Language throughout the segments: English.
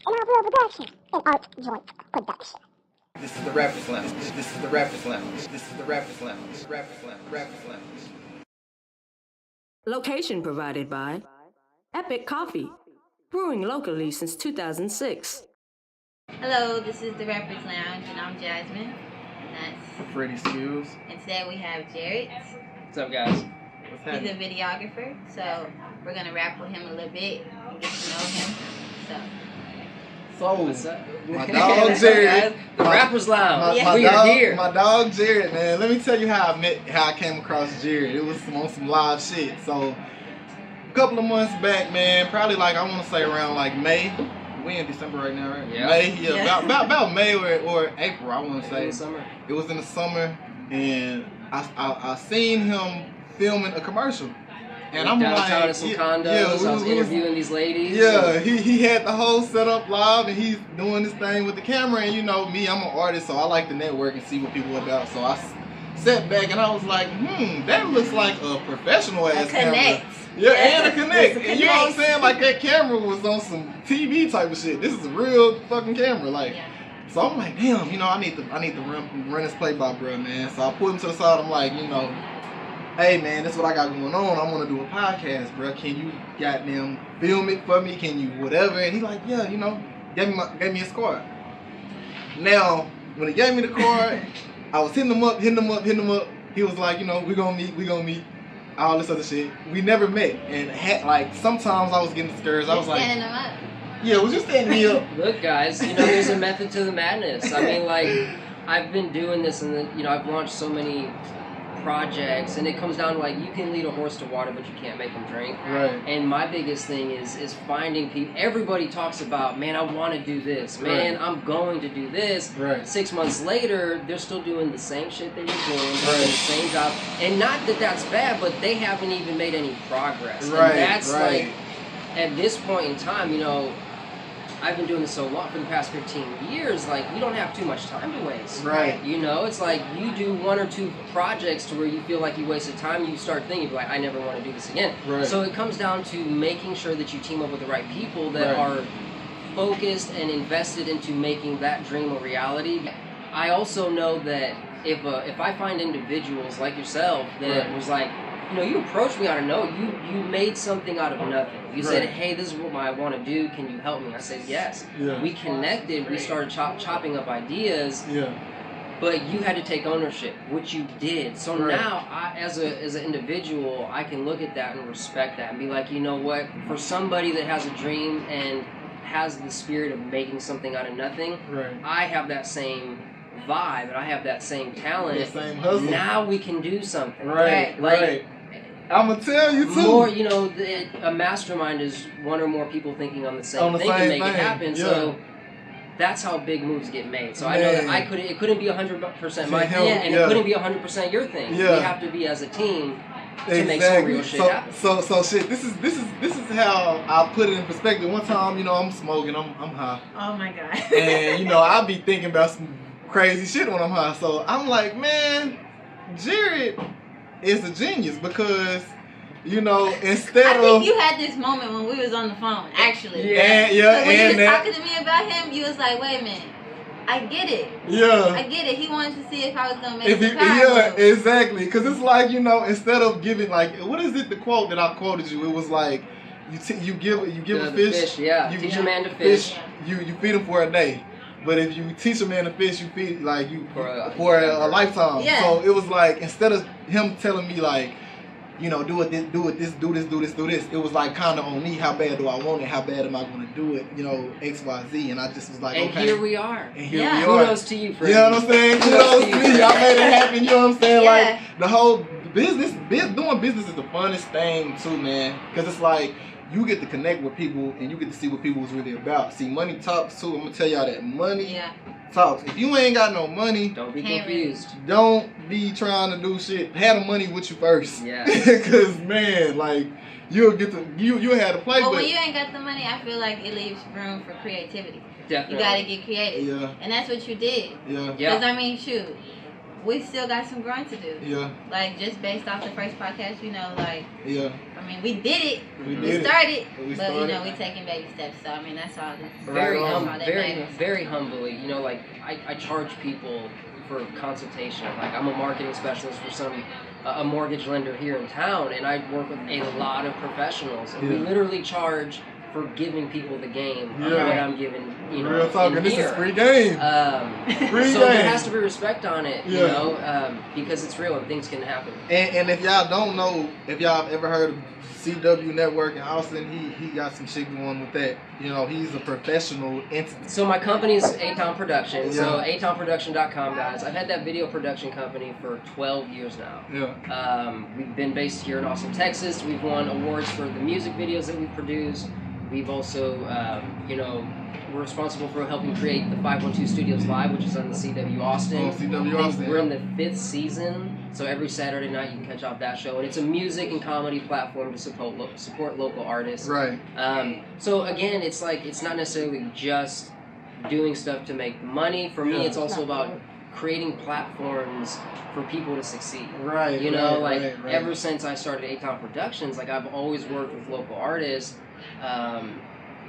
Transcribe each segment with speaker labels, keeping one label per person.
Speaker 1: an overall production, an art joint production.
Speaker 2: This is the Rapper's Lounge. This is the Rapper's Lounge. This is the Rapper's Lounge. Rapper's Lounge. Rapper's Lounge.
Speaker 3: Location provided by Epoch Coffee, brewing locally since 2006.
Speaker 4: Hello, this is the Rapper's Lounge, and I'm Jasmine, and that's
Speaker 2: Freddie Skills.
Speaker 4: And today we have Jared.
Speaker 5: What's up, guys?
Speaker 2: What's
Speaker 4: He's a
Speaker 2: happening?
Speaker 4: videographer, so we're gonna rap with him a little bit and get to know him.
Speaker 5: What's up?
Speaker 2: My dog Jared.
Speaker 5: The Rapper's Lounge.
Speaker 4: Yeah.
Speaker 5: We are here.
Speaker 2: My dog Jared, man. Let me tell you how I came across Jared. It was on some live shit. So a couple of months back, man, probably like I want to say around like May. We in December right now, right?
Speaker 5: Yeah.
Speaker 2: May,
Speaker 4: Yeah.
Speaker 2: about May or April, I want to say.
Speaker 5: In the summer.
Speaker 2: It was in the summer, and I seen him filming a commercial. And I'm
Speaker 5: downtown
Speaker 2: like,
Speaker 5: at some
Speaker 2: yeah,
Speaker 5: condos.
Speaker 2: yeah,
Speaker 5: I was interviewing these ladies.
Speaker 2: Yeah, he had the whole setup live, and he's doing this thing with the camera. And you know me, I'm an artist, so I like to network and see what people are about. So I sat back and I was like, that looks like a professional ass camera.
Speaker 4: Connect.
Speaker 2: Yeah,
Speaker 4: Yes,
Speaker 2: and a connect.
Speaker 4: it's a
Speaker 2: And you know what I'm
Speaker 4: connect.
Speaker 2: saying? Like that camera was on some TV type of shit. This is a real fucking camera, like.
Speaker 4: Yeah.
Speaker 2: So I'm like, damn, you know, I need to run this play by bro, man. So I put him to the side. I'm like, you know, hey man, this is what I got going on. I want to do a podcast, bro. Can you goddamn film it for me? Can you whatever? And he's like, yeah, you know, gave me his card. Now, when he gave me the card, I was hitting him up. He was like, you know, we gonna meet, all this other shit. We never met, and like sometimes I was getting discouraged. I was like,
Speaker 4: Standing him up.
Speaker 2: yeah, was you standing me up?
Speaker 5: Look, guys, you know, there's a method to the madness. I mean, like, I've been doing this, and you know, I've launched so many projects, and it comes down to like, you can lead a horse to water, but you can't make him drink.
Speaker 2: Right.
Speaker 5: And my biggest thing is finding people. Everybody talks about, man, I want to do this. Man,
Speaker 2: Right.
Speaker 5: I'm going to do this.
Speaker 2: Right.
Speaker 5: 6 months later, they're still doing the same shit they were doing,
Speaker 2: Right.
Speaker 5: doing the same job. And not that that's bad, but they haven't even made any progress.
Speaker 2: Right,
Speaker 5: And that's
Speaker 2: right.
Speaker 5: like, at this point in time, you know, I've been doing this so long for the past 15 years, like, you don't have too much time to waste.
Speaker 2: Right.
Speaker 5: You know, it's like you do one or two projects to where you feel like you wasted time, you start thinking, like, I never want to do this again.
Speaker 2: Right.
Speaker 5: So it comes down to making sure that you team up with the right people that
Speaker 2: Right.
Speaker 5: are focused and invested into making that dream a reality. I also know that if I find individuals like yourself that
Speaker 2: Right.
Speaker 5: was like, you know, you approached me out of nowhere. You made something out of nothing. You said,
Speaker 2: Right.
Speaker 5: hey, this is what I want to do. Can you help me? I said, yes.
Speaker 2: Yeah.
Speaker 5: We connected. We started chopping up ideas.
Speaker 2: Yeah.
Speaker 5: But you had to take ownership, which you did. So
Speaker 2: Right.
Speaker 5: now, as an individual, I can look at that and respect that and be like, you know what? For somebody that has a dream and has the spirit of making something out of nothing,
Speaker 2: Right.
Speaker 5: I have that same vibe and I have that same talent.
Speaker 2: The same hustle.
Speaker 5: Now we can do something.
Speaker 2: Right.
Speaker 5: Like,
Speaker 2: Right. I'm gonna tell you too.
Speaker 5: more, you know, a mastermind is one or more people thinking on the same
Speaker 2: On the
Speaker 5: thing to
Speaker 2: same
Speaker 5: make it
Speaker 2: thing,
Speaker 5: happen.
Speaker 2: yeah.
Speaker 5: So that's how big moves get made. So I know that
Speaker 2: Man.
Speaker 5: it couldn't be 100% my
Speaker 2: Yeah,
Speaker 5: thing, and
Speaker 2: yeah.
Speaker 5: it couldn't be 100% your thing.
Speaker 2: Yeah.
Speaker 5: We have to be as a team to make some real shit happen.
Speaker 2: So shit. This is how I put it in perspective. One time, you know, I'm smoking. I'm high,
Speaker 4: Oh my god.
Speaker 2: and you know, I be thinking about some crazy shit when I'm high. So I'm like, man, Jared is a genius because, you know, instead
Speaker 4: I
Speaker 2: of
Speaker 4: think you had this moment when we was on the phone, actually.
Speaker 5: Yeah.
Speaker 2: and yeah,
Speaker 4: So when you
Speaker 2: and
Speaker 4: was
Speaker 2: that,
Speaker 4: talking to me about him, you was like, wait a minute. I get it.
Speaker 2: yeah.
Speaker 4: I get it. He wanted to see if I was going to make
Speaker 2: If you,
Speaker 4: some power
Speaker 2: yeah,
Speaker 4: moves.
Speaker 2: exactly. Because it's like, you know, instead of giving, like, what is it, the quote that I quoted you? It was like, you give
Speaker 5: The
Speaker 2: a fish,
Speaker 5: yeah.
Speaker 2: you
Speaker 5: Teach a man to fish.
Speaker 2: you feed him for a day. But if you teach a man to fish, you feed like you
Speaker 5: For
Speaker 2: a lifetime.
Speaker 4: Yeah.
Speaker 2: So it was like, instead of him telling me like, you know, do this, do this. It was like kind of on me. How bad do I want it? How bad am I going to do it? You know, X, Y, Z. And I just was like,
Speaker 5: And
Speaker 2: okay.
Speaker 5: here we are.
Speaker 2: And here
Speaker 4: Yeah.
Speaker 2: we are.
Speaker 5: Kudos to you, Fred.
Speaker 2: You know what I'm saying? Kudos to me. I made it happen. You know what I'm saying?
Speaker 4: Yeah.
Speaker 2: Like the whole doing business is the funnest thing too, man. Because it's like you get to connect with people and you get to see what people was really about. See, money talks too. I'm gonna tell y'all that money
Speaker 4: Yeah.
Speaker 2: talks. If you ain't got no money,
Speaker 5: Don't be
Speaker 4: Can't
Speaker 5: confused.
Speaker 2: don't be trying to do shit. Have the money with you first.
Speaker 5: Yeah.
Speaker 2: Because man, like you'll have to play.
Speaker 4: But
Speaker 2: But
Speaker 4: when you ain't got the money, I feel like it leaves room for creativity.
Speaker 5: Definitely.
Speaker 4: You got to get creative.
Speaker 2: Yeah.
Speaker 4: And that's what you did.
Speaker 2: yeah,
Speaker 5: Yeah.
Speaker 4: Because, I mean, shoot, we still got some growing to do.
Speaker 2: yeah,
Speaker 4: Like, just based off the first podcast, you know, like,
Speaker 2: yeah.
Speaker 4: from I mean, we did it. We started, but you know, we taking baby steps. So I mean, that's all.
Speaker 5: Very humbly. You know, like I charge people for consultation. Like I'm a marketing specialist for a mortgage lender here in town, and I work with a lot of professionals, and we literally charge for giving people the game of what I'm giving, you know.
Speaker 2: Real talk, and this is free game.
Speaker 5: There has to be respect on it, you know, because it's real and things can happen.
Speaker 2: And if y'all don't know, if y'all have ever heard of CW Network in Austin, he got some shit going with that. You know, he's a professional entity.
Speaker 5: So my company is A-Town Productions. So atownproduction.com, guys. I've had that video production company for 12 years now. We've been based here in Austin, Texas. We've won awards for the music videos that we produce. We've also, you know, we're responsible for helping create the 512 Studios Live, which is on the CW Austin. We're in the 5th season, so every Saturday night you can catch off that show. And it's a music and comedy platform to support local artists.
Speaker 2: Right.
Speaker 5: So again, it's like, it's not necessarily just doing stuff to make money. For me, it's also about creating platforms for people to succeed.
Speaker 2: Right.
Speaker 5: You know, ever since I started A-Town Productions, like I've always worked with local artists,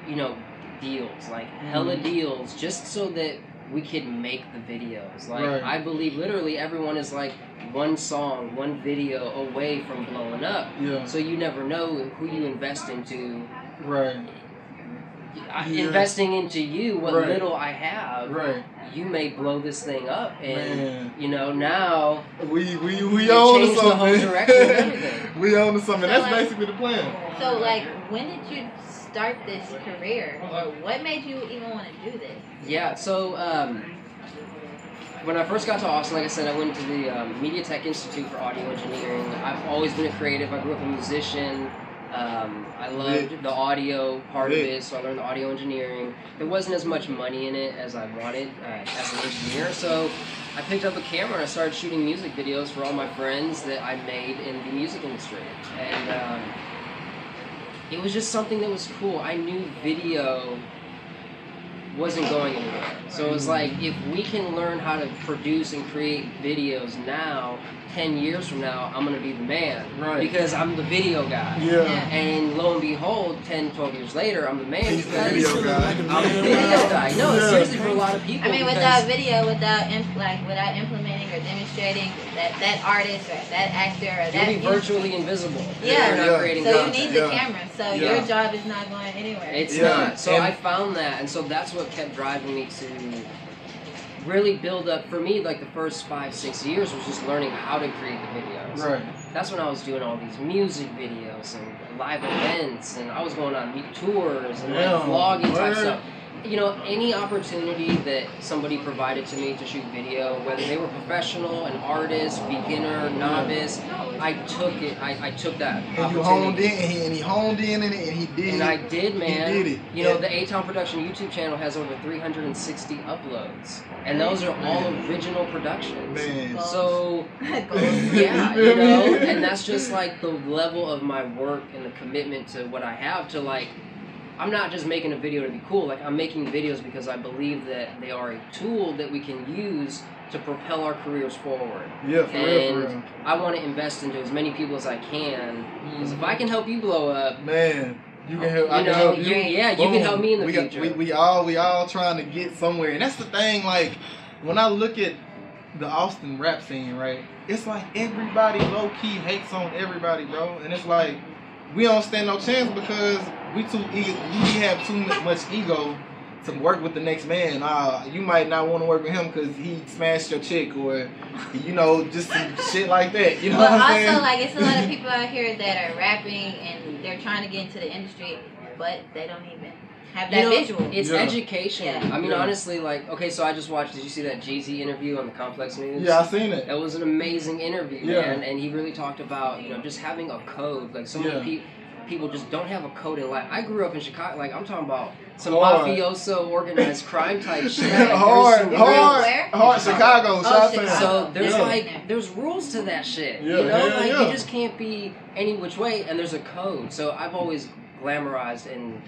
Speaker 5: you know, deals, like hella deals, just so that we could make the videos. Like I believe literally everyone is like one song, one video away from blowing up. So you never know who you invest into. Investing into you, what little I have, you may blow this thing up, and you know, now
Speaker 2: we
Speaker 5: own
Speaker 2: something.
Speaker 5: The whole direction of everything.
Speaker 2: We own something.
Speaker 4: So
Speaker 2: that's basically the plan.
Speaker 4: So like, when did you start this career, or what made you even want to do this?
Speaker 5: Yeah, so when I first got to Austin, like I said, I went to the Media Tech Institute for Audio Engineering. I've always been a creative. I grew up a musician. I loved the audio part of it, so I learned the audio engineering. There wasn't as much money in it as I wanted as an engineer, so I picked up a camera and I started shooting music videos for all my friends that I made in the music industry. And it was just something that was cool. I knew video wasn't going anywhere. So it was like, if we can learn how to produce and create videos now, 10 years from now, I'm going to be the man. Because I'm the video guy. And lo and behold, 10, 12 years later, I'm the man.
Speaker 2: He's the video guy.
Speaker 5: I'm the video guy. No, seriously, for a lot of people.
Speaker 4: I mean, without video, without implementing or demonstrating that artist or that actor or that...
Speaker 5: You'll be virtually invisible.
Speaker 4: Not
Speaker 5: creating
Speaker 4: so
Speaker 5: content.
Speaker 4: you need the camera. So your job is not going anywhere.
Speaker 5: It's not. So I found that, and so that's what kept driving me to really build up. For me, like the first 5-6 years was just learning how to create the videos. That's when I was doing all these music videos and live events, and I was going on tours and like vlogging type stuff. You know, any opportunity that somebody provided to me to shoot video, whether they were professional, an artist, beginner, novice, I took it. I took that
Speaker 2: and you honed in, and he honed in it, and he did.
Speaker 5: And I did, man.
Speaker 2: He did it.
Speaker 5: You know, the A-Town Production YouTube channel has over 360 uploads, and those are all original productions. So, yeah, you know, and that's just like the level of my work and the commitment to what I have to like. I'm not just making a video to be cool, like I'm making videos because I believe that they are a tool that we can use to propel our careers forward. For real. I want to invest into as many people as I can, because if I can help you blow up,
Speaker 2: you can help. I can help you.
Speaker 5: You can help me in the future.
Speaker 2: We all trying to get somewhere, and that's the thing. Like when I look at the Austin rap scene, right? It's like everybody low key hates on everybody, bro, and it's like we don't stand no chance because we have too much ego to work with the next man. You might not want to work with him because he smashed your chick, or you know, just some shit like that. You know what I'm saying?
Speaker 4: Also, like, it's a lot of people out here that are rapping and they're trying to get into the industry, but they don't even have that visual.
Speaker 5: It's education. I mean, honestly, like, okay, so I just watched. Did you see that Jay-Z interview on the Complex News?
Speaker 2: Yeah, I seen it.
Speaker 5: That was an amazing interview, man. And he really talked about, you know, just having a code. Like, so many people just don't have a code in life. I grew up in Chicago. Like, I'm talking about some mafioso organized crime type shit. Like,
Speaker 2: hard Chicago.
Speaker 5: So there's rules to that shit. You know, you just can't be any which way, and there's a code. So I've always glamorized and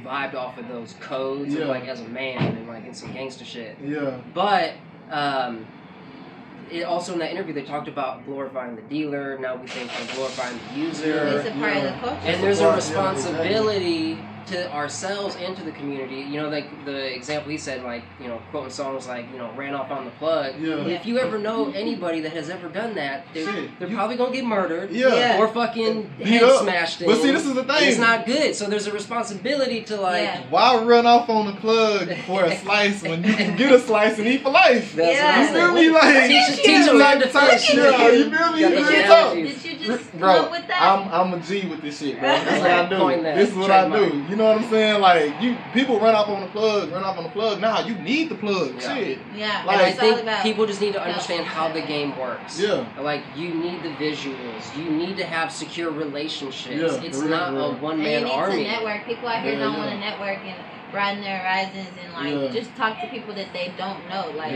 Speaker 5: vibed off of those codes, and, like, as a man, and like in some gangster shit. But also in that interview they talked about glorifying the dealer. Now we think we're glorifying the user.
Speaker 4: It's a part of the culture.
Speaker 5: And there's a responsibility to ourselves and to the community. You know, like the example he said, like, you know, quoting songs like, you know, ran off on the plug.
Speaker 2: Yeah.
Speaker 5: If you ever know anybody that has ever done that, they're probably gonna get murdered.
Speaker 2: Yeah.
Speaker 5: Or fucking
Speaker 2: Beat
Speaker 5: head
Speaker 2: up.
Speaker 5: smashed in.
Speaker 2: But see, this is the thing.
Speaker 5: It's not good. So there's a responsibility to like.
Speaker 2: Why run off on the plug for a slice when you can get a slice and eat for life?
Speaker 5: That's
Speaker 2: You feel me? Like
Speaker 5: teach them how to
Speaker 2: fish. Yeah, you feel me?
Speaker 4: Did you just come
Speaker 2: Bro,
Speaker 4: up with that?
Speaker 2: I'm a G with this shit, bro. That's what I
Speaker 5: Coin
Speaker 2: do.
Speaker 5: that.
Speaker 2: This is what I
Speaker 5: Trademark.
Speaker 2: do. You know what I'm saying? Like people run off on the plug. Nah, you need the plug.
Speaker 5: Yeah.
Speaker 2: Shit.
Speaker 4: Yeah,
Speaker 5: And I
Speaker 4: it's all
Speaker 5: think
Speaker 4: about
Speaker 5: people just need to understand how the game works.
Speaker 2: Yeah.
Speaker 5: Like, you need the visuals. You need to have secure relationships.
Speaker 2: Yeah,
Speaker 5: it's
Speaker 2: for real,
Speaker 5: not
Speaker 2: for real.
Speaker 5: a
Speaker 4: and
Speaker 5: one-man
Speaker 4: you need
Speaker 5: army.
Speaker 4: to network. People out here
Speaker 2: Yeah,
Speaker 4: don't
Speaker 2: yeah.
Speaker 4: want to network and broaden their horizons and like just talk to people that they don't know. Like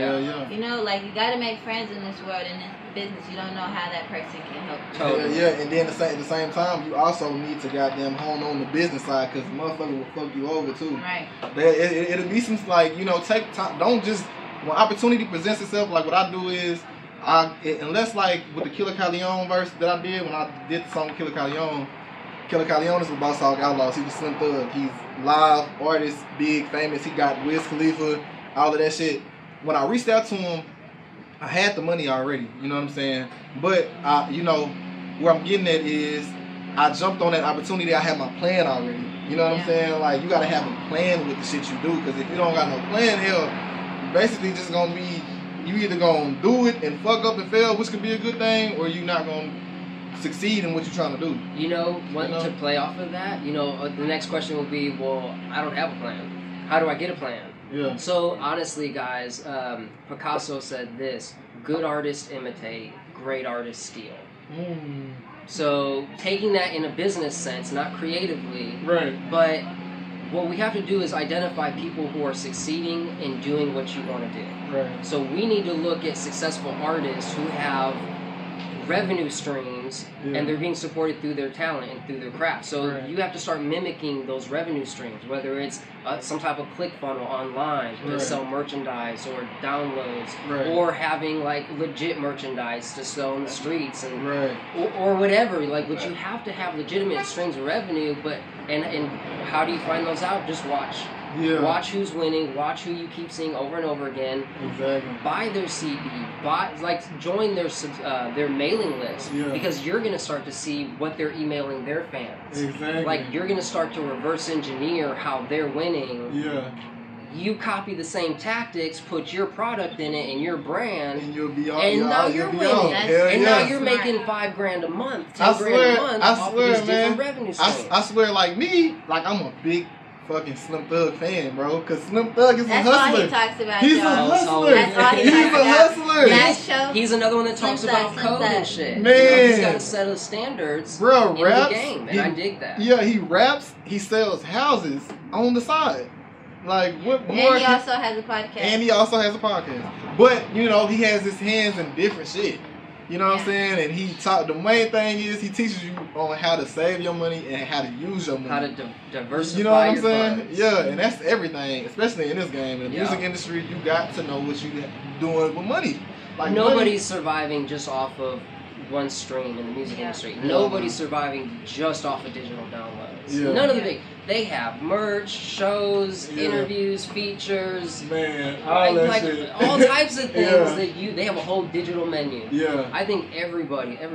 Speaker 4: you know, like you got to make friends in this world and in business. You don't know how that person can help you.
Speaker 5: Totally.
Speaker 2: Yeah, and then at the same time, you also need to goddamn hone on the business side because the motherfucker will fuck you over too.
Speaker 4: Right.
Speaker 2: It'll be some like, you know, take time. Don't just when opportunity presents itself. Like what I do is, unless like with the Killer Calion verse that I did when I did the song Killer Calion. Killer Calion is with Boss Hog Outlaws. He was Slim Thug. He's live artist, big, famous. He got Wiz Khalifa, all of that shit. When I reached out to him, I had the money already. You know what I'm saying? But you know, where I'm getting at is I jumped on that opportunity. I had my plan already. You know what I'm saying? Like you gotta have a plan with the shit you do. Because if you don't got no plan, hell, you basically just gonna be you either gonna do it and fuck up and fail, which could be a good thing, or you not gonna succeed in what you're trying to do.
Speaker 5: You know, to play off of that, you know, the next question will be, well, I don't have a plan. How do I get a plan?
Speaker 2: Yeah.
Speaker 5: So, honestly, guys, Picasso said this, good artists imitate, great artists steal. So, taking that in a business sense, not creatively,
Speaker 2: Right.
Speaker 5: but what we have to do is identify people who are succeeding in doing what you want to do.
Speaker 2: Right.
Speaker 5: So, we need to look at successful artists who have revenue streams and they're being supported through their talent and through their craft. So you have to start mimicking those revenue streams, whether it's some type of click funnel online to sell merchandise or downloads, or having like legit merchandise to sell in the streets and or whatever. Like, but you have to have legitimate streams of revenue. But and how do you find those out? Just watch. Watch who's winning. Watch who you keep seeing over and over again.
Speaker 2: Exactly.
Speaker 5: Buy their CD. Join their mailing list because you're gonna start to see what they're emailing their fans.
Speaker 2: Exactly.
Speaker 5: Like you're gonna start to reverse engineer how they're winning.
Speaker 2: Yeah.
Speaker 5: You copy the same tactics, put your product in it and your brand,
Speaker 2: and you'll be on.
Speaker 5: And now you're winning. And now you're making $5,000 a month, $10,000 a month off of these different revenue streams.
Speaker 2: I swear, like me, like I'm a big fucking Slim Thug fan, bro. Cause Slim Thug is
Speaker 4: That's
Speaker 2: a hustler.
Speaker 4: all he talks about.
Speaker 2: He's
Speaker 4: y'all.
Speaker 2: a hustler.
Speaker 4: That's all he
Speaker 2: He's
Speaker 4: talks
Speaker 2: a
Speaker 4: about.
Speaker 2: hustler.
Speaker 4: That show.
Speaker 5: He's another one that talks
Speaker 4: Slim
Speaker 5: about
Speaker 4: Thug,
Speaker 5: code
Speaker 4: Slim
Speaker 5: and
Speaker 4: Thug.
Speaker 5: shit.
Speaker 2: Man.
Speaker 5: You know, he's got a set of standards
Speaker 2: Bro,
Speaker 5: in
Speaker 2: raps,
Speaker 5: the game, and I dig that.
Speaker 2: Yeah, he raps. He sells houses on the side. Like what more?
Speaker 4: And he also has a podcast.
Speaker 2: And he also has a podcast. But you know, he has his hands in different shit. You know what I'm saying? And he taught. The main thing is he teaches you on how to save your money and how to use your money.
Speaker 5: How to diversify.
Speaker 2: You know what I'm
Speaker 5: your
Speaker 2: saying?
Speaker 5: funds.
Speaker 2: Yeah, and that's everything, especially in this game. In the music industry, you got to know what you're doing with money. Like
Speaker 5: nobody's surviving just off of one stream in the music industry. Nobody's surviving just off of digital downloads. None of the big. They have merch, shows, interviews, features,
Speaker 2: all
Speaker 5: all types of things that they have a whole digital menu.
Speaker 2: Yeah.
Speaker 5: I think every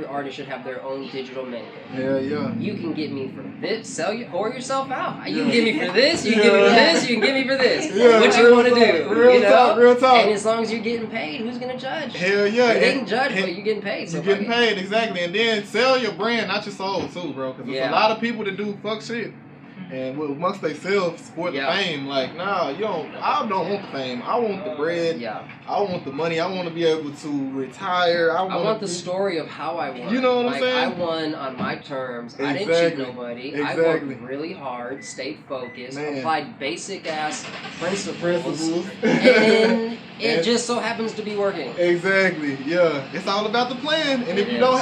Speaker 5: artist should have their own digital menu.
Speaker 2: Yeah.
Speaker 5: You can get me for this, whore yourself out. You can get me for this, you can get me for this, you can get me for this. What you want to do?
Speaker 2: Real talk.
Speaker 5: And as long as you're getting paid, who's gonna judge?
Speaker 2: Hell yeah.
Speaker 5: They can judge, but you're getting paid. So
Speaker 2: you're getting paid, exactly. And then sell your brand, not your soul too, bro. Because there's a lot of people that do fuck shit. And amongst themselves for the fame, like, nah, I don't want the fame. I want the bread.
Speaker 5: Yeah.
Speaker 2: I want the money. I want to be able to retire. I want
Speaker 5: the story of how I won.
Speaker 2: You know what I'm saying?
Speaker 5: I won on my terms. I didn't cheat nobody. I worked really hard, stayed focused, applied basic ass principles. And it just so happens to be working.
Speaker 2: Exactly. Yeah. It's all about the plan. And if you don't,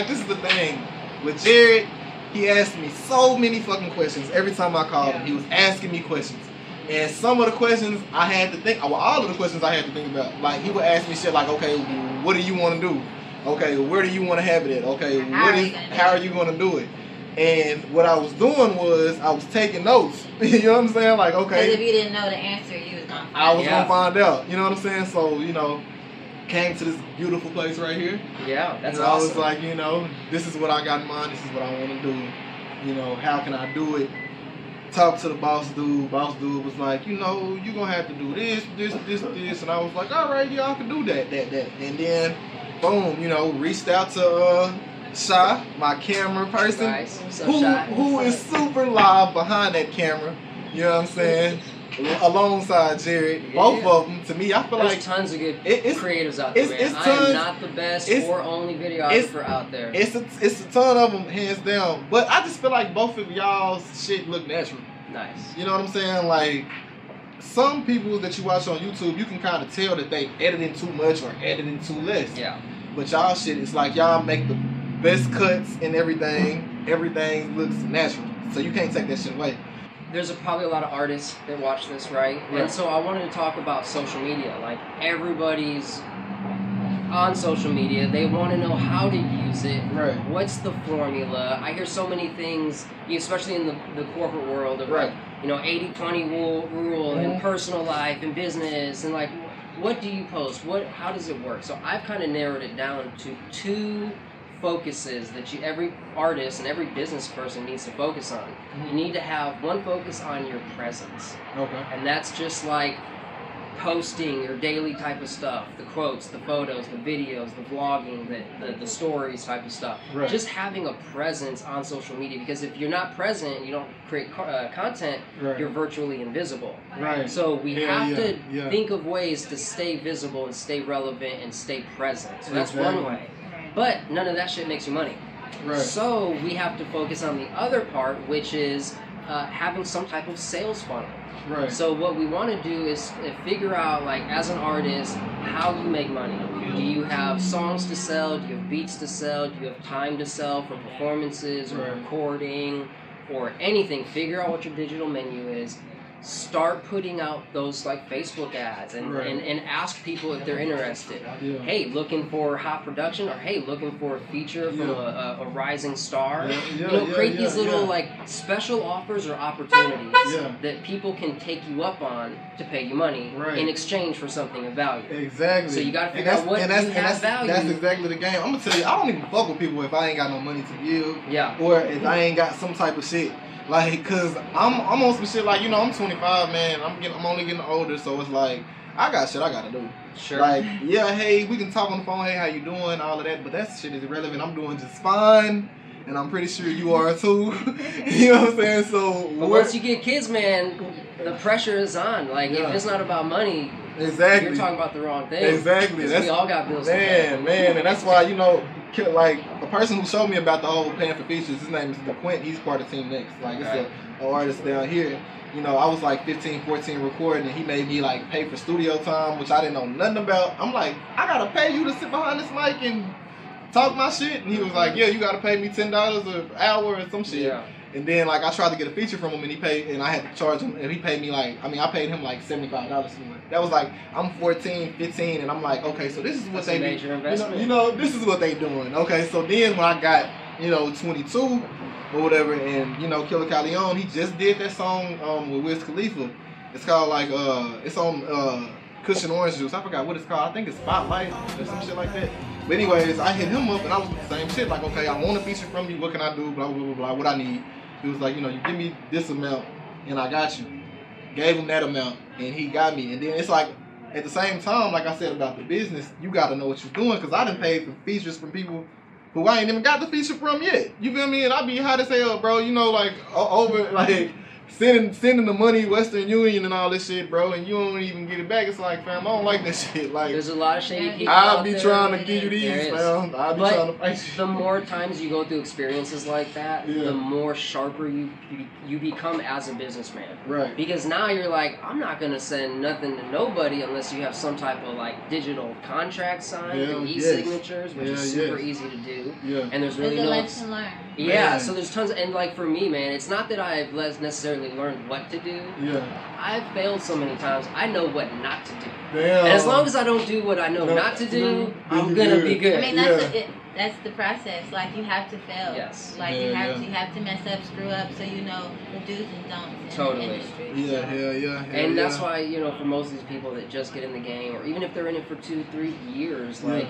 Speaker 2: this is the thing with Jared. He asked me so many fucking questions every time I called him. He was asking me questions. And some of the questions I had to think, well, all of the questions I had to think about. Like, he would ask me shit like, okay, what do you want to do? Okay, where do you want to have it at? Okay, how are you going to do it? And what I was doing was I was taking notes. You know what I'm saying? Like, okay.
Speaker 4: Because if you didn't know the answer, you was going to find out.
Speaker 2: I was going to find out. You know what I'm saying? So, you know, came to this beautiful place right here.
Speaker 5: Yeah, that's
Speaker 2: awesome. I was like, you know, this is what I got in mind. This is what I want to do. You know, how can I do it? Talked to the boss dude. Boss dude was like, you know, you're going to have to do this. And I was like, all right, yeah, I can do that. And then, boom, you know, reached out to Shy, my camera person, who is super live behind that camera. You know what I'm saying? Alongside Jared, both of them. To me, I feel
Speaker 5: there's
Speaker 2: like
Speaker 5: tons of good creatives out there. Man. I am not the best or only videographer out there.
Speaker 2: It's a ton of them, hands down. But I just feel like both of y'all's shit look natural.
Speaker 5: Nice.
Speaker 2: You know what I'm saying? Like, some people that you watch on YouTube, you can kind of tell that they editing too much or editing too less.
Speaker 5: Yeah.
Speaker 2: But y'all shit, it's like y'all make the best cuts and everything. Everything looks natural. So you can't take that shit away.
Speaker 5: There's probably a lot of artists that watch this, right? And so I wanted to talk about social media. Like, everybody's on social media. They want to know how to use it.
Speaker 2: Right.
Speaker 5: What's the formula? I hear so many things, especially in the corporate world, of like, you know, 80-20 rule in personal life and business, and like, what do you post? How does it work? So I've kind of narrowed it down to 2 focuses that every artist and every business person needs to focus on. You need to have one focus on your presence.
Speaker 2: Okay.
Speaker 5: And that's just like posting your daily type of stuff, the quotes, the photos, the videos, the vlogging, the stories type of stuff.
Speaker 2: Right.
Speaker 5: Just having a presence on social media, because if you're not present, you don't create content, you're virtually invisible.
Speaker 2: Right.
Speaker 5: So we have to think of ways to stay visible and stay relevant and stay present. So that's one way. But none of that shit makes you money.
Speaker 2: Right.
Speaker 5: So we have to focus on the other part, which is having some type of sales funnel.
Speaker 2: Right.
Speaker 5: So what we want to do is figure out, like, as an artist, how you make money. Do you have songs to sell? Do you have beats to sell? Do you have time to sell for performances or recording or anything? Figure out what your digital menu is. Start putting out those like Facebook ads and ask people if they're interested. Yeah. Hey, looking for hot production, or hey, looking for a feature from a rising star. Create these little like special offers or opportunities that people can take you up on to pay you money in exchange for something of value.
Speaker 2: Exactly.
Speaker 5: So you got to figure out what you have value.
Speaker 2: That's exactly the game. I'm gonna tell you, I don't even fuck with people if I ain't got no money to give.
Speaker 5: Yeah.
Speaker 2: Or if I ain't got some type of shit. Like, cause I'm on some shit like, you know, I'm 25, man. I'm only getting older, so it's like I got shit I gotta do.
Speaker 5: Sure.
Speaker 2: Like, yeah, hey, we can talk on the phone. Hey, how you doing? All of that, but that shit is irrelevant. I'm doing just fine, and I'm pretty sure you are too. You know what I'm saying? So,
Speaker 5: but once you get kids, man, the pressure is on. Like, if it's not about money,
Speaker 2: exactly,
Speaker 5: you're talking about the wrong thing.
Speaker 2: Exactly.
Speaker 5: We all got bills to pay.
Speaker 2: Man, and that's why, you know, like, a person who showed me about the whole paying for features, his name is DeQuint. He's part of Team Next. Like, it's an artist down here. You know, I was like 15, 14 recording, and he made me like pay for studio time, which I didn't know nothing about. I'm like, I gotta pay you to sit behind this mic and talk my shit? And he was like, yeah, you gotta pay me $10 an hour or some shit. Yeah. And then, like, I tried to get a feature from him, and he paid, and I had to charge him, and he paid me, like, I paid him, like, $75 for it. That was, like, I'm 14, 15, and I'm like, okay, so this is what they do. You know, this is what they doing. Okay, so then when I got, you know, 22 or whatever, and, you know, Killer Calion, he just did that song with Wiz Khalifa. It's called, like, it's on Cushion Orange Juice. I forgot what it's called. I think it's Spotlight or some shit like that. But anyways, I hit him up, and I was the same shit. Like, okay, I want a feature from you. What can I do? Blah, blah, blah, blah. What I need. He was like, you know, you give me this amount, and I got you. Gave him that amount, and he got me. And then it's like, at the same time, like I said about the business, you got to know what you're doing, because I done paid for features from people who I ain't even got the feature from yet. You feel me? And I be hot as hell, bro. You know, like, over, like, sending the money, Western Union and all this shit, bro, and you don't even get it back. It's like, fam, I don't like that shit. Like,
Speaker 5: there's a lot of shady people
Speaker 2: I'll be trying to give you these, fam. I'll be trying to fight you.
Speaker 5: The more times you go through experiences like that, the more sharper you become as a businessman.
Speaker 2: Right.
Speaker 5: Because now you're like, I'm not gonna send nothing to nobody unless you have some type of like digital contract signed and e-signatures, which is super easy to do. Yeah. And there's really no lesson learned. Yeah. So there's tons, and like for me, man, it's not that I've necessarily necessarily learned what to do.
Speaker 2: Yeah.
Speaker 5: I've failed so many times. I know what not to do.
Speaker 2: Damn.
Speaker 5: And as long as I don't do what I know not to do, I'm gonna be good.
Speaker 4: I mean, that's the process. Like, you have to fail.
Speaker 5: Yes.
Speaker 4: Like, you have to mess up, screw up, so you know the do's and don'ts in the industry.
Speaker 2: Yeah.
Speaker 5: And that's why, you know, for most of these people that just get in the game, or even if they're in it for 2-3 years, like,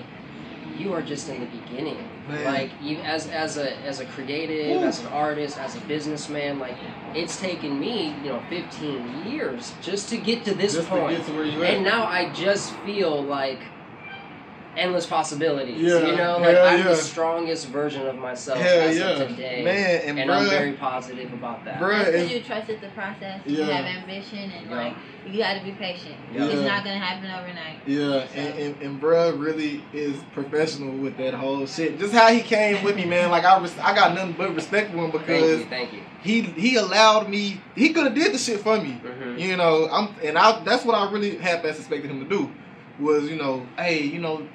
Speaker 5: you are just in the beginning.
Speaker 2: Man.
Speaker 5: Like, you, as a creative, as an artist, as a businessman, like, it's taken me, you know, 15 years just to get to this point.
Speaker 2: To get to where you at.
Speaker 5: And now I just feel like endless possibilities.
Speaker 2: Yeah.
Speaker 5: You know, like, I'm the strongest version of myself as of today.
Speaker 2: Man, and
Speaker 5: I'm very positive about that.
Speaker 4: That's because you trusted the process. You have ambition, and like, you got to be patient. It's not gonna happen overnight.
Speaker 2: Yeah, so. and bruh really is professional with that whole shit. Just how he came with me, man. Like, I got nothing but respect for him because
Speaker 5: thank you.
Speaker 2: He allowed me. He could have did the shit for me.
Speaker 5: Mm-hmm.
Speaker 2: You know, that's what I really half-ass expected him to do. Was, you know, hey, you know,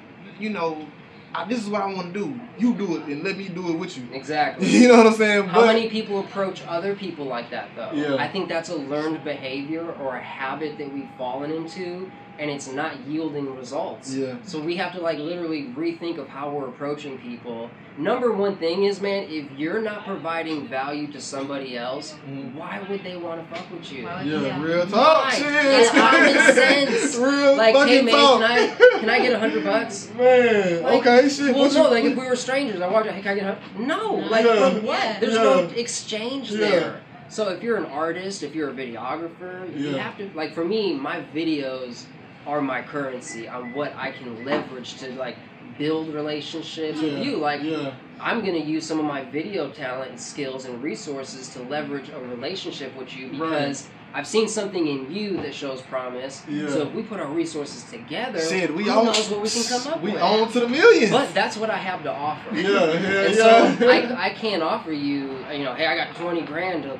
Speaker 2: this is what I want to do. You do it, and let me do it with you.
Speaker 5: Exactly.
Speaker 2: You know what I'm saying?
Speaker 5: How many people approach other people like that, though?
Speaker 2: Yeah.
Speaker 5: I think that's a learned behavior or a habit that we've fallen into, and it's not yielding results.
Speaker 2: Yeah.
Speaker 5: So we have to, like, literally rethink of how we're approaching people. Number one thing is, man, if you're not providing value to somebody else, why would they want to fuck with you?
Speaker 2: Real talk. Shit.
Speaker 5: It's common sense.
Speaker 2: Real
Speaker 5: like, hey, man,
Speaker 2: talk.
Speaker 5: can I get $100?
Speaker 2: Man,
Speaker 5: like,
Speaker 2: okay, shit.
Speaker 5: Well, no, like, if we were strangers, I walked out, hey, can I get $100? No, like, from what? There's no exchange there. So if you're an artist, if you're a videographer, you have to, like, for me, my videos are my currency on what I can leverage to, like, build relationships with you. Like, I'm going to use some of my video talent and skills and resources to leverage a relationship with you because I've seen something in you that shows promise. So if we put our resources together, who knows what we can come up with.
Speaker 2: We own to the millions.
Speaker 5: But that's what I have to offer.
Speaker 2: And
Speaker 5: so I can't offer you, you know, hey, I got 20 grand to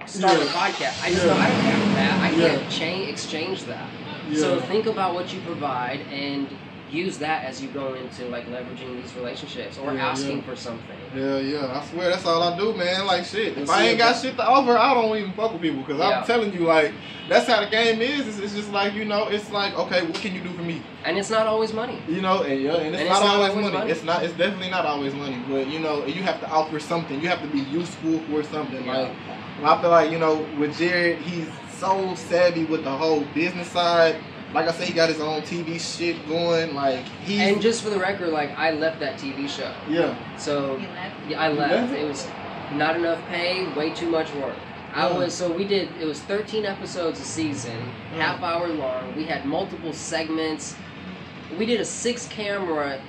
Speaker 5: start a podcast. I just know I don't have that. I can't exchange that. So think about what you provide and use that as you go into, like, leveraging these relationships or asking for something.
Speaker 2: I swear that's all I do, man. Like, shit. If I ain't got shit to offer, I don't even fuck with people because I'm telling you, like, that's how the game is. It's just like, you know, it's like, okay, what can you do for me?
Speaker 5: And it's not always money.
Speaker 2: You know, and it's not always money. It's definitely not always money. But, you know, you have to offer something. You have to be useful for something. Like, I feel like, you know, with Jared, he's so savvy with the whole business side. Like I said, he got his own TV shit going. Like,
Speaker 5: and just for the record, like, I left that TV show. So I left. It was not enough pay, way too much work. It was 13 episodes a season, half hour long. We had multiple segments. We did a 6-camera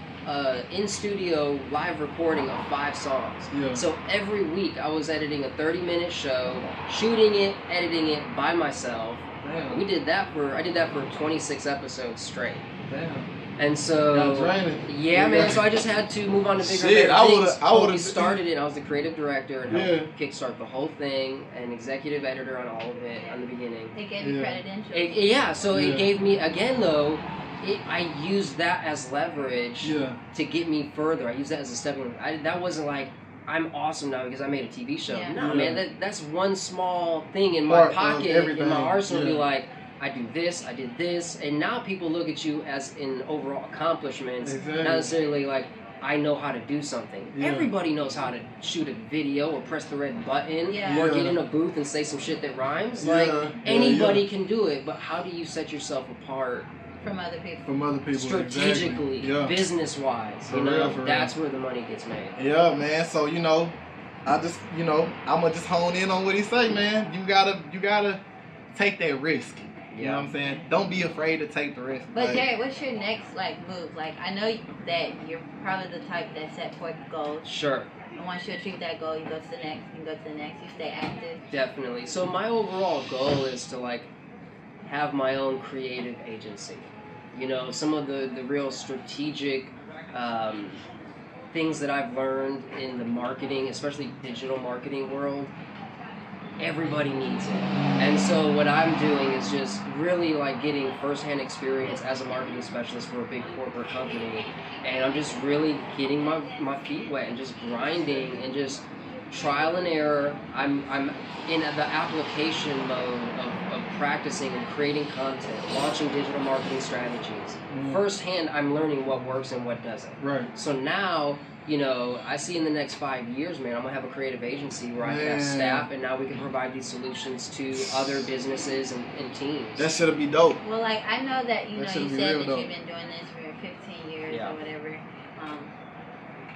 Speaker 5: in studio live recording of 5 songs. So every week I was editing a 30-minute show, shooting it, editing it by myself. Damn. I did that for 26 episodes straight. Damn. And so, man. So I just had to move on to bigger things. I would have started it. I was the creative director and helped kickstart the whole thing, and executive editor on all of it on the beginning.
Speaker 4: It gave me credentials.
Speaker 5: So it gave me, again though, I used that as leverage to get me further. I used that as a stepping. That wasn't like, I'm awesome now because I made a TV show. No, man, that's one small thing in my pocket, in my arsenal. Be like, I do this, I did this, and now people look at you as in overall accomplishments, not necessarily like, I know how to do something. Everybody knows how to shoot a video or press the red button or get in a booth and say some shit that rhymes. Like, anybody can do it, but how do you set yourself apart?
Speaker 4: From other people.
Speaker 5: Strategically, business-wise, that's where the money gets made.
Speaker 2: Yeah, man. So, you know, I'm gonna just hone in on what he say, man. You gotta take that risk. You know what I'm saying? Don't be afraid to take the risk.
Speaker 4: But Jared, what's your next move? Like, I know that you're probably the type that set forth goals.
Speaker 5: Sure.
Speaker 4: And once you achieve that goal, you go to the next, you stay active.
Speaker 5: Definitely. So my overall goal is to have my own creative agency. You know, some of the real strategic things that I've learned in the marketing, especially digital marketing world, everybody needs it. And so what I'm doing is just really getting firsthand experience as a marketing specialist for a big corporate company. And I'm just really getting my feet wet and just grinding and just trial and error. I'm in the application mode of practicing and creating content, launching digital marketing strategies. Firsthand, I'm learning what works and what doesn't.
Speaker 2: Right.
Speaker 5: So now, you know, I see in the next 5 years, man, I'm gonna have a creative agency where I can have staff, and now we can provide these solutions to other businesses and teams.
Speaker 2: That should be dope.
Speaker 4: Well, like, I know that, you said that
Speaker 2: dope.
Speaker 4: you've been doing this for 15 years or whatever.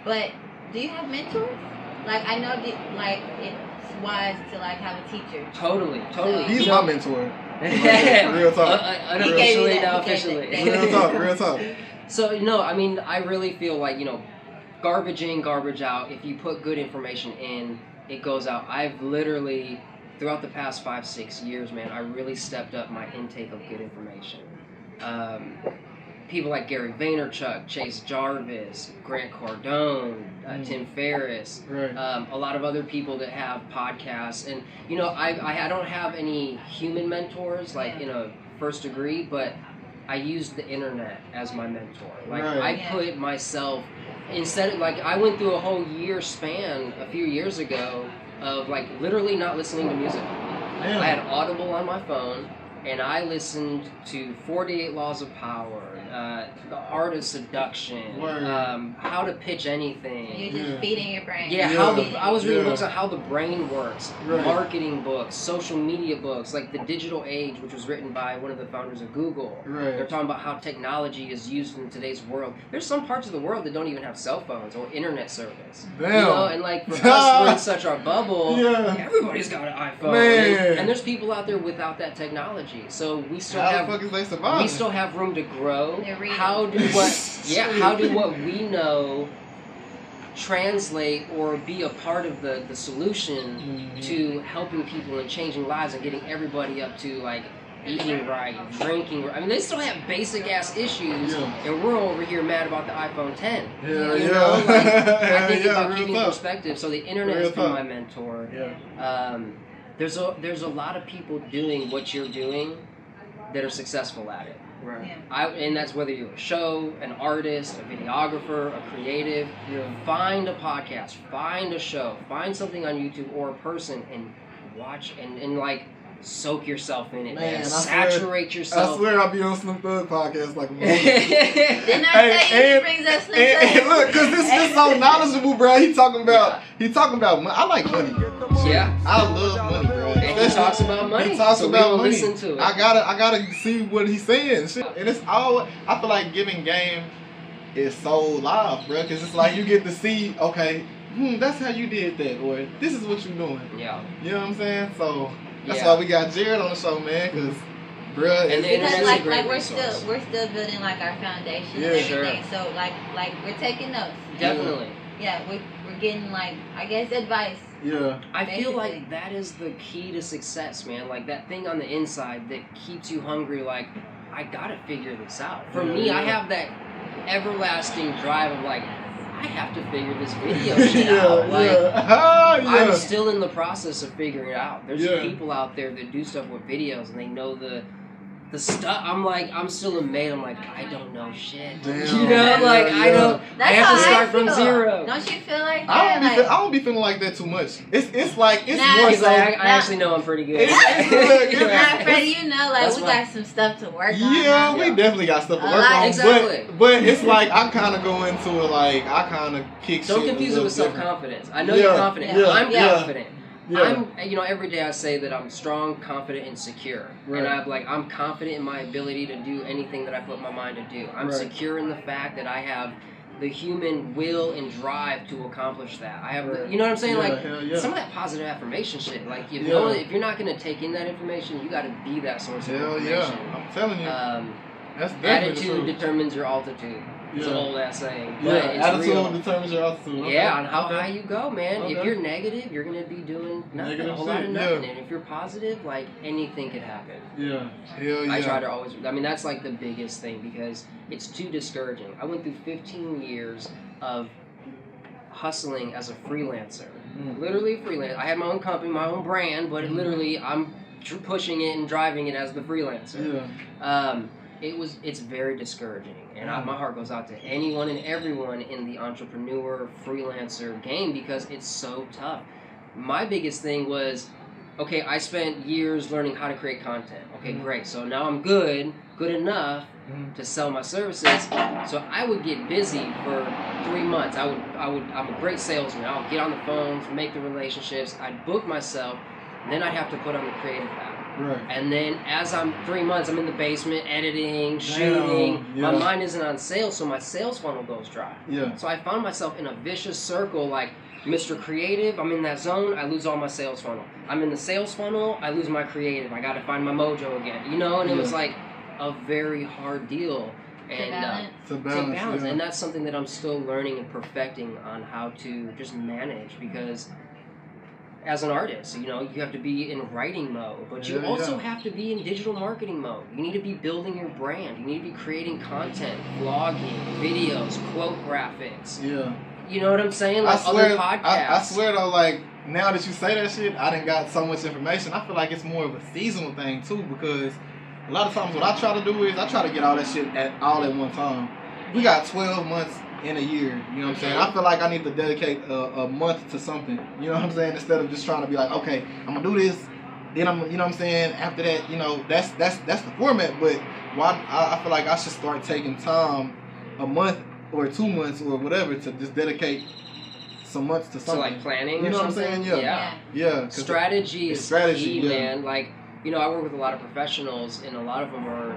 Speaker 4: But do you have mentors? Like, I know, like, it's wise to, like, have a teacher.
Speaker 5: Totally.
Speaker 4: So,
Speaker 2: He's my mentor. Real talk.
Speaker 5: Unofficially, now officially.
Speaker 2: Real talk.
Speaker 5: So, you know, I mean, I really feel like, you know, garbage in, garbage out. If you put good information in, it goes out. I've literally, throughout the past 5-6 years, man, I really stepped up my intake of good information. People like Gary Vaynerchuk, Chase Jarvis, Grant Cardone, Tim Ferriss, a lot of other people that have podcasts. And, you know, I don't have any human mentors, like, in a first degree, but I use the internet as my mentor. Like, I put myself, instead of, like, I went through a whole year span a few years ago of, like, literally not listening to music. I had Audible on my phone, and I listened to 48 Laws of Power, The Art of Seduction, How to Pitch Anything.
Speaker 4: You're just feeding your brain.
Speaker 5: I was reading books on how the brain works, marketing books, social media books, like The Digital Age, which was written by one of the founders of Google. They're talking about how technology is used in today's world. There's some parts of the world that don't even have cell phones or internet service.
Speaker 2: Damn.
Speaker 5: You know, and like for us, we're in such our bubble. Everybody's got an iPhone, and there's people out there without that technology. So we still have room to grow. How do what we know translate or be a part of the solution to helping people and changing lives and getting everybody up to, like, eating right, drinking right. I mean, they still have basic ass issues, and we're over here mad about the iPhone 10. You know, like, I think about keeping perspective. So the internet has been my mentor. There's a lot of people doing what you're doing that are successful at it. And that's whether you're a show, an artist, a videographer, a creative. Find a podcast, find a show, find something on YouTube or a person, and watch and like soak yourself in it, man. Saturate yourself.
Speaker 2: I swear I'll be on Slim Thug podcast like a moment.
Speaker 4: Didn't I say he brings up Slim Thug?
Speaker 2: And look, because this is so knowledgeable, bro. He talking about money. I like money. I love money, bro.
Speaker 5: And he talks about money.
Speaker 2: He talks about money.
Speaker 5: Listen to it.
Speaker 2: I gotta see what he's saying. Shit. And it's all, I feel like giving game is so live, bro. Because it's like you get to see, okay, that's how you did that, or this is what you're doing. You know what I'm saying? So that's why we got Jared on the show, man. Because, bro,
Speaker 5: and
Speaker 4: because like we're still building like our foundation and everything. So like we're taking notes.
Speaker 5: Definitely.
Speaker 4: We're getting, like, I guess, advice.
Speaker 5: I feel like that is the key to success, man. Like that thing on the inside that keeps you hungry. Like, I gotta figure this out. For me, I have that everlasting drive of like, I have to figure this video shit out. Like, I'm still in the process of figuring it out. There's people out there that do stuff with videos and they know the stuff. I'm still amazed. I'm like, I don't know shit.
Speaker 2: Damn.
Speaker 5: You know, like I have to start from zero.
Speaker 4: Don't you feel like that?
Speaker 2: I don't be feeling like that too much. It's like it's more so.
Speaker 5: I actually know I'm pretty good.
Speaker 4: Freddie, you know, like we got some stuff to work on.
Speaker 2: We definitely got stuff to work on.
Speaker 5: Exactly.
Speaker 2: But it's like I kind of go into it like I kind of kick.
Speaker 5: Don't confuse it with self-confidence. I know you're confident. I'm confident. Every day I say that I'm strong, confident, and secure. And I'm confident in my ability to do anything that I put my mind to do. I'm secure in the fact that I have the human will and drive to accomplish that. I have, you know what I'm saying? Some of that positive affirmation shit. Like, if you're not going to take in that information, you got to be that source of information.
Speaker 2: I'm telling you. That's
Speaker 5: attitude determines your altitude. It's an old ass saying. But it's
Speaker 2: attitude
Speaker 5: real.
Speaker 2: determines your altitude.
Speaker 5: On how high you go, man. If you're negative, you're going to be doing nothing, a whole lot of nothing. And if you're positive, like, anything could happen. I try to always, that's like the biggest thing because it's too discouraging. I went through 15 years of hustling as a freelancer. Literally freelance. I had my own company, my own brand, but literally I'm pushing it and driving it as the freelancer. It's very discouraging, and my heart goes out to anyone and everyone in the entrepreneur freelancer game because it's so tough. my biggest thing was, okay, I spent years learning how to create content. Okay, great. So now I'm good enough to sell my services. So I would get busy for 3 months. I'm a great salesman. I'll get on the phones, make the relationships. I'd book myself. Then I'd have to put on the creative hat.
Speaker 2: Right.
Speaker 5: And then as I'm 3 months, I'm in the basement editing, shooting.
Speaker 2: Yeah.
Speaker 5: My mind isn't on sales, so my sales funnel goes dry.
Speaker 2: Yeah.
Speaker 5: So I found myself in a vicious circle, like Mr. Creative, I'm in that zone, I lose all my sales funnel. I'm in the sales funnel, I lose my creative. I got to find my mojo again, you know? And it was like a very hard deal. And
Speaker 2: to balance.
Speaker 5: And that's something that I'm still learning and perfecting on how to just manage, because as an artist, you know, you have to be in writing mode, but you also have to be in digital marketing mode. You need to be building your brand. You need to be creating content, vlogging, videos, quote graphics.
Speaker 2: Yeah.
Speaker 5: You know what I'm saying? Like other podcasts.
Speaker 2: I swear though, like, now that you say that shit, I done got so much information. I feel like it's more of a seasonal thing too, because a lot of times what I try to do is I try to get all that shit all at one time. We got 12 months in a year, you know what I'm saying? I feel like I need to dedicate a month to something, you know what I'm saying? Instead of just trying to be like, okay, I'm gonna do this, then I'm, you know what I'm saying? After that, you know, that's the format. But why? I feel like I should start taking time, a month or 2 months or whatever, to just dedicate some months to something.
Speaker 5: So like planning,
Speaker 2: you know
Speaker 5: or
Speaker 2: what I'm
Speaker 5: something?
Speaker 2: saying? Yeah.
Speaker 5: Strategy is key, man. Like, you know, I work with a lot of professionals, and a lot of them are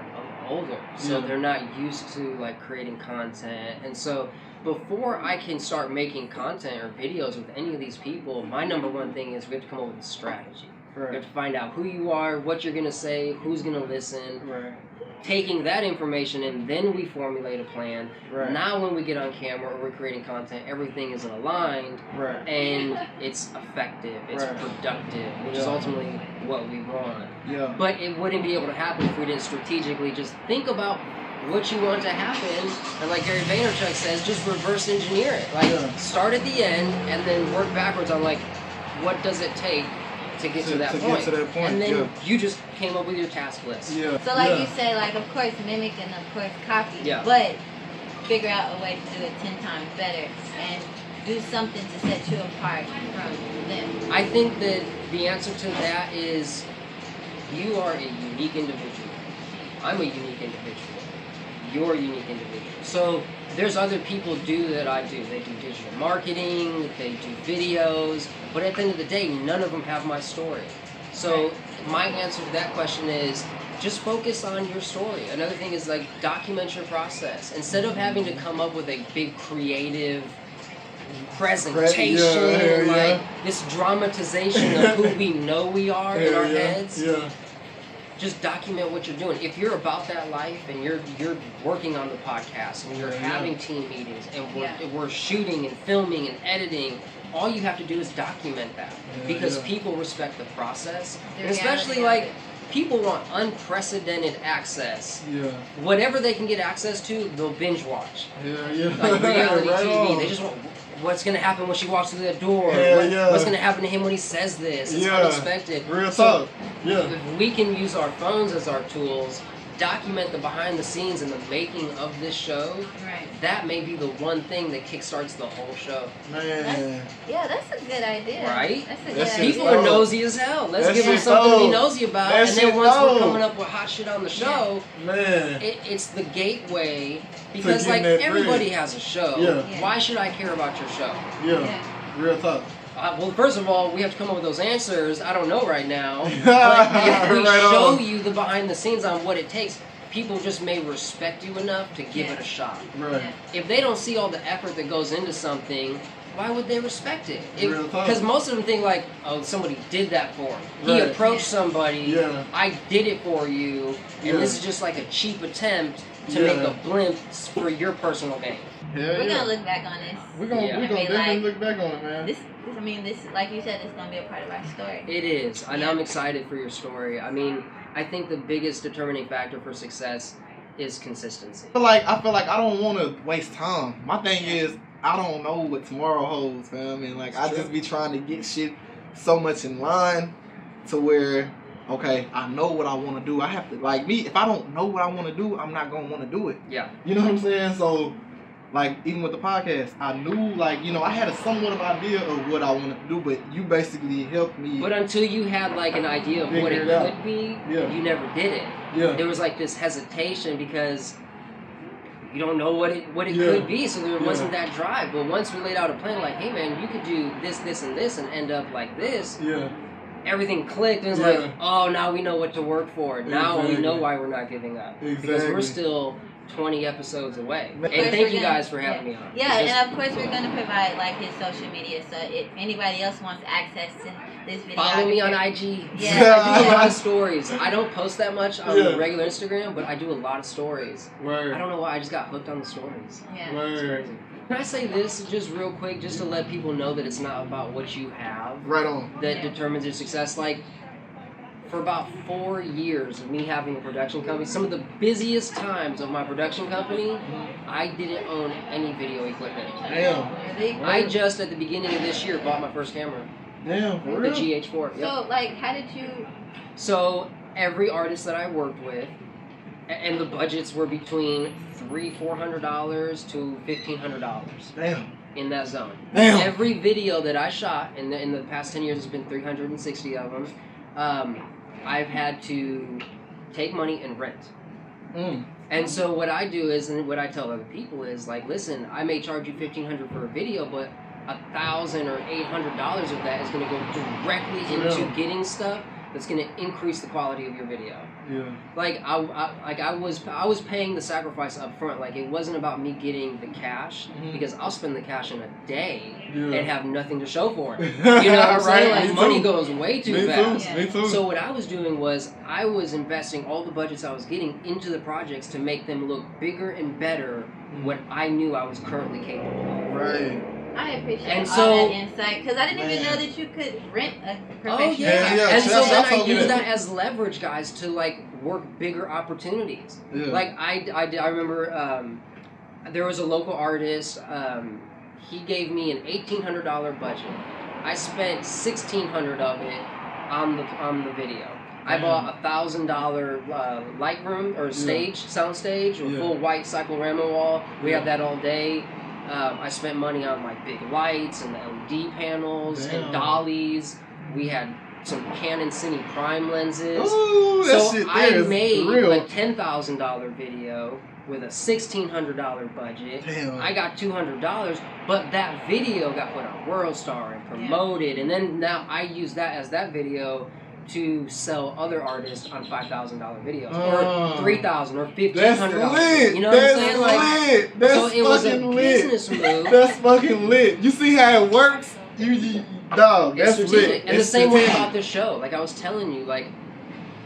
Speaker 5: older, so they're not used to like creating content. And so before I can start making content or videos with any of these people, my number one thing is we have to come up with a strategy. Right. We have to find out who you are, what you're gonna say, who's gonna listen. Right. Taking that information, and then we formulate a plan. Right. Now when we get on camera or we're creating content, everything is aligned, and it's effective, it's productive, which is ultimately what we want. Yeah. But it wouldn't be able to happen if we didn't strategically just think about what you want to happen, and like Gary Vaynerchuk says, just reverse engineer it. Like start at the end and then work backwards on like what does it take to get to that point. And then you just came up with your task list. Yeah.
Speaker 4: So like you say, like of course mimic and of course copy, but figure out a way to do it 10 times better and do something to set you apart from them.
Speaker 5: I think that the answer to that is you are a unique individual. I'm a unique individual. You're a unique individual. So there's other people do that I do. They do digital marketing, they do videos, but at the end of the day, none of them have my story. So my answer to that question is just focus on your story. Another thing is like document your process. Instead of having to come up with a big creative presentation, like this dramatization of who we know we are in our heads. Just document what you're doing. If you're about that life and you're working on the podcast and you're having team meetings and we're shooting and filming and editing, all you have to do is document that because people respect the process. And especially like people want unprecedented access. Whatever they can get access to, they'll binge watch. Like reality TV. They just want what's going to happen when she walks through that door? What's going to happen to him when he says this? It's unexpected.
Speaker 2: Real talk.
Speaker 5: If we can use our phones as our tools, document the behind the scenes and the making of this show, that may be the one thing that kickstarts the whole show.
Speaker 2: Man.
Speaker 4: That's a good idea.
Speaker 5: Right?
Speaker 4: That's a good idea.
Speaker 5: People are nosy as hell. Let's give them something to be nosy about. And then once we're coming up with hot shit on the show, it's the gateway. Because like everybody has a show. Why should I care about your show?
Speaker 2: Real talk.
Speaker 5: Well, first of all, we have to come up with those answers. I don't know right now. But if we show you the behind the scenes on what it takes, people just may respect you enough to give it a shot. If they don't see all the effort that goes into something, why would they respect it? Because most of them think like, oh, somebody did that for him. He approached somebody. I did it for you. And this is just like a cheap attempt to make a blimp for your personal gain.
Speaker 4: We're gonna look back on this.
Speaker 2: We're gonna definitely look back on it, man.
Speaker 4: This, like you said, it's gonna be a part of our story.
Speaker 5: It is, and I'm excited for your story. I mean, I think the biggest determining factor for success is consistency.
Speaker 2: I feel like I don't want to waste time. My thing is, I don't know what tomorrow holds, fam. And like, I just be trying to get shit so much in line to where, okay, I know what I want to do. I have to, like me, if I don't know what I want to do, I'm not going to want to do it. You know what I'm saying? So like even with the podcast, I knew like I had a somewhat of idea of what I wanted to do, but you basically helped me.
Speaker 5: But until you had like an idea of what it could be, you never did it.
Speaker 2: Yeah.
Speaker 5: There was like this hesitation because you don't know what it could be, so there wasn't that drive. But once we laid out a plan, like, hey man, you could do this, this, and this, and end up like this.
Speaker 2: Yeah.
Speaker 5: Everything clicked, and it's like, oh, now we know what to work for. Now we know why we're not giving up because we're still 20 episodes away. And thank you guys for having me on.
Speaker 4: Yeah, and of course we're going to provide like his social media, so if anybody else wants access to this video,
Speaker 5: follow me on IG.
Speaker 4: Yeah.
Speaker 5: I do a lot of stories. I don't post that much on the regular Instagram, but I do a lot of stories.
Speaker 2: Word.
Speaker 5: I don't know why, I just got hooked on the stories.
Speaker 4: Yeah.
Speaker 2: Word.
Speaker 5: Can I say this just real quick, just to let people know that it's not about what you have that determines your success? Like, for about 4 years of me having a production company, some of the busiest times of my production company, I didn't own any video equipment.
Speaker 2: Damn.
Speaker 5: I just, at the beginning of this year, bought my first camera.
Speaker 2: Damn, for
Speaker 5: the
Speaker 2: real?
Speaker 5: GH4. Yep.
Speaker 4: So, like, how did you...
Speaker 5: So, every artist that I worked with, and the budgets were between $300-400 to $1,500.
Speaker 2: Damn.
Speaker 5: In that zone.
Speaker 2: Damn.
Speaker 5: Every video that I shot in the past 10 years, has been 360 of them. I've had to take money and rent. And so what I do is, and what I tell other people is, like, listen, I may charge you $1,500 for a video, but $1,000 or $800 of that is going to go directly into getting stuff that's going to increase the quality of your video.
Speaker 2: Yeah.
Speaker 5: Like I was paying the sacrifice up front. Like, it wasn't about me getting the cash, because I'll spend the cash in a day and have nothing to show for it. You know what I'm saying? Like, money goes way too fast.
Speaker 2: Me too.
Speaker 5: So what I was doing was I was investing all the budgets I was getting into the projects to make them look bigger and better what I knew I was currently capable of.
Speaker 2: Right.
Speaker 4: I appreciate
Speaker 5: and
Speaker 4: all that insight, because I didn't even know that you could rent a professional.
Speaker 5: Oh yeah, and so then I use
Speaker 2: that
Speaker 5: as leverage, guys, to like work bigger opportunities.
Speaker 2: Yeah.
Speaker 5: Like I remember there was a local artist. He gave me an $1,800 budget. I spent $1,600 of it on the video. I bought $1,000 Lightroom or sound stage, with full white cyclorama wall. We have that all day. I spent money on like big lights and the LED panels and dollies. We had some Canon Cine Prime lenses.
Speaker 2: Ooh,
Speaker 5: so I made a $10,000 video with a $1,600 budget.
Speaker 2: Damn.
Speaker 5: I got $200, but that video got put on WorldStar and promoted, and then now I use that as that video to sell other artists on $5,000 videos, or $3,000 or $1,500. You know what I'm saying? Like,
Speaker 2: that's
Speaker 5: so it was a
Speaker 2: lit.
Speaker 5: business move.
Speaker 2: That's fucking lit. You see how it works? Dog, that's lit.
Speaker 5: And the same way about this show. Like I was telling you, like,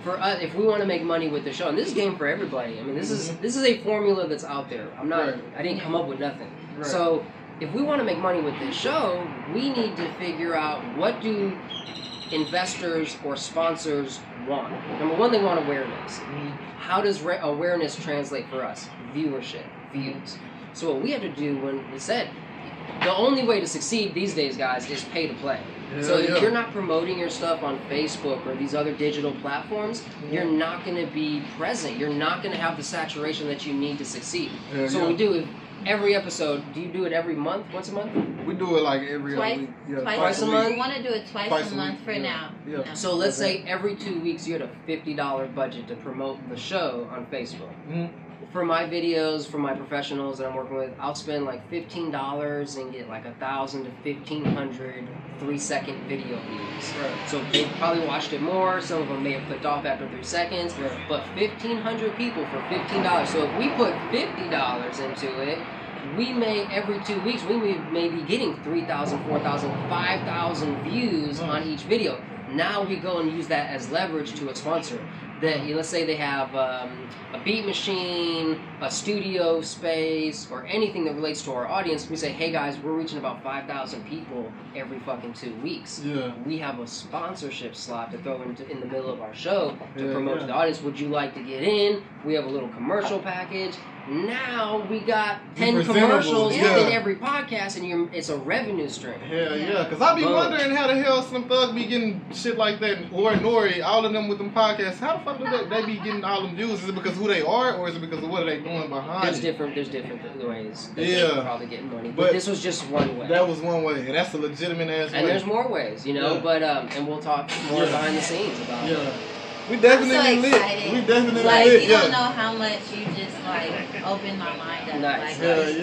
Speaker 5: for us, if we want to make money with the show, and this is game for everybody. I mean, this is a formula that's out there. I didn't come up with nothing.
Speaker 2: Right.
Speaker 5: So if we want to make money with this show, we need to figure out, what do investors or sponsors want. Number one, they want awareness. How does awareness translate for us? Viewership, views. So what we had to do when we said, the only way to succeed these days, guys, is pay to play. So if you're not promoting your stuff on Facebook or these other digital platforms, you're not going to be present. You're not going to have the saturation that you need to succeed. So what we do, every episode, do you do it every month, once a month?
Speaker 2: We do it like every other week.
Speaker 5: Twice a month?
Speaker 4: We want to do it twice a month for now.
Speaker 2: Yeah.
Speaker 5: So let's say every 2 weeks you had a $50 budget to promote the show on Facebook. For my videos, for my professionals that I'm working with, I'll spend like $15 and get like 1,000 to 1,500 3-second video views.
Speaker 2: Right.
Speaker 5: So they probably watched it more. Some of them may have clicked off after 3 seconds.
Speaker 2: Right.
Speaker 5: But 1,500 people for $15. So if we put $50 into it, we may, every 2 weeks, we may be getting 3,000, 4,000, 5,000 views on each video. Now we go and use that as leverage to a sponsor. That, let's say they have a beat machine, a studio space, or anything that relates to our audience. We say, hey guys, we're reaching about 5,000 people every fucking 2 weeks. We have a sponsorship slot to throw in the middle of our show to promote to the audience. Would you like to get in? We have a little commercial package. now we got 10
Speaker 2: presentable,
Speaker 5: commercials
Speaker 2: yeah.
Speaker 5: within every podcast, and it's a revenue stream.
Speaker 2: Hell yeah, because I be wondering how the hell Slim Thug be getting shit like that, or Nori, all of them with them podcasts. How the fuck do they be getting all them views? Is it because of who they are, or is it because of what are they doing behind
Speaker 5: There's
Speaker 2: it?
Speaker 5: different ways that
Speaker 2: Yeah.
Speaker 5: they're probably getting money, but this was just one way.
Speaker 2: That was one way, and that's a legitimate ass way.
Speaker 5: And there's more ways, you know,
Speaker 2: Yeah.
Speaker 5: but and we'll talk more behind the scenes about it.
Speaker 2: We definitely
Speaker 4: I'm so
Speaker 2: lit.
Speaker 4: excited.
Speaker 2: We definitely
Speaker 4: like,
Speaker 2: lit.
Speaker 4: you don't know how much you just like opened my mind up.
Speaker 5: Nice.
Speaker 4: Like,
Speaker 2: Hell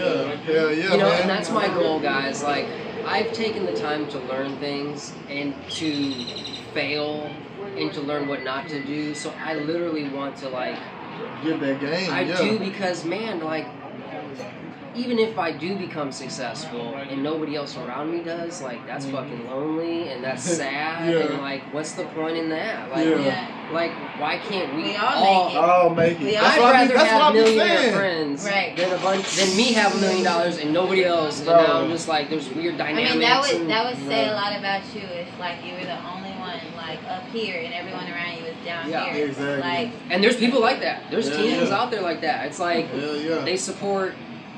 Speaker 2: yeah,
Speaker 5: You know,
Speaker 2: man.
Speaker 5: and that's my goal, guys. Like, I've taken the time to learn things and to fail and to learn what not to do. So I literally want to like
Speaker 2: Give that game.
Speaker 5: I do, because man, like, even if I do become successful and nobody else around me does, like, that's fucking lonely and that's sad.
Speaker 2: Yeah.
Speaker 5: And like, what's the point in that? Like, like, why can't we
Speaker 2: all make it?
Speaker 5: I'd rather have millionaire
Speaker 2: saying.
Speaker 5: friends
Speaker 4: Right.
Speaker 5: than me have $1 million and nobody else. And now I'm just like, there's weird dynamics.
Speaker 4: I mean, that would say a lot about you if like you were the only one like up here and everyone around you was down here.
Speaker 2: Exactly.
Speaker 4: Like,
Speaker 5: and there's people like that. There's teams
Speaker 2: yeah.
Speaker 5: out there like that. It's like they support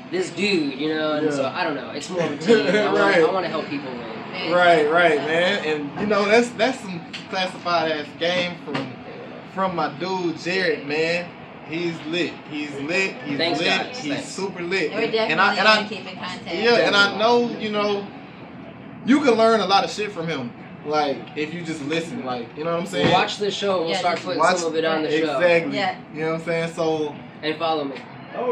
Speaker 5: this dude, you know, and so I don't know. It's more of a team. I want to help people win.
Speaker 2: Right, man. And you know, that's some classified ass game from my dude Jared, man. He's lit. He's lit. He's
Speaker 5: Thanks,
Speaker 2: lit.
Speaker 5: guys.
Speaker 2: He's
Speaker 5: Thanks.
Speaker 2: super lit.
Speaker 4: we're definitely gonna keep in contact.
Speaker 2: Yeah, and I know, you know, you can learn a lot of shit from him. Like, if you just listen, like, you know what I'm saying?
Speaker 5: Watch this show. We'll start putting some of it on the show.
Speaker 2: Exactly.
Speaker 4: Yeah.
Speaker 2: You know what I'm saying? So
Speaker 5: And follow me.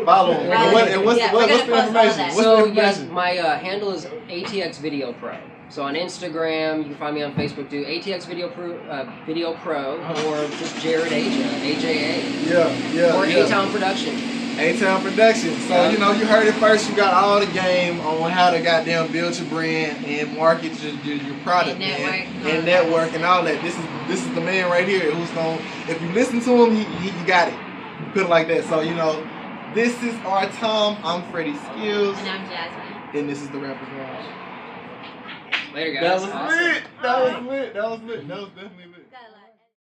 Speaker 2: follow him. And what's the information? What's the information?
Speaker 5: Yes, my handle is ATX Video Pro. So on Instagram, you can find me on Facebook too. ATX Video Pro, or just Jared AJA.
Speaker 2: Yeah.
Speaker 5: Or A-Town Production.
Speaker 2: A-Town Production. So, you know, you heard it first. You got all the game on how to goddamn build your brand and market your product, and network and all that. This is the man right here who's going, if you listen to him, he got it. Put it like that. So, you know, this is our Tom. I'm Freddie Skills.
Speaker 4: And I'm Jasmine.
Speaker 2: And this is the Rapper's Garage.
Speaker 5: Later, guys.
Speaker 2: That was lit. That was lit. That was definitely lit.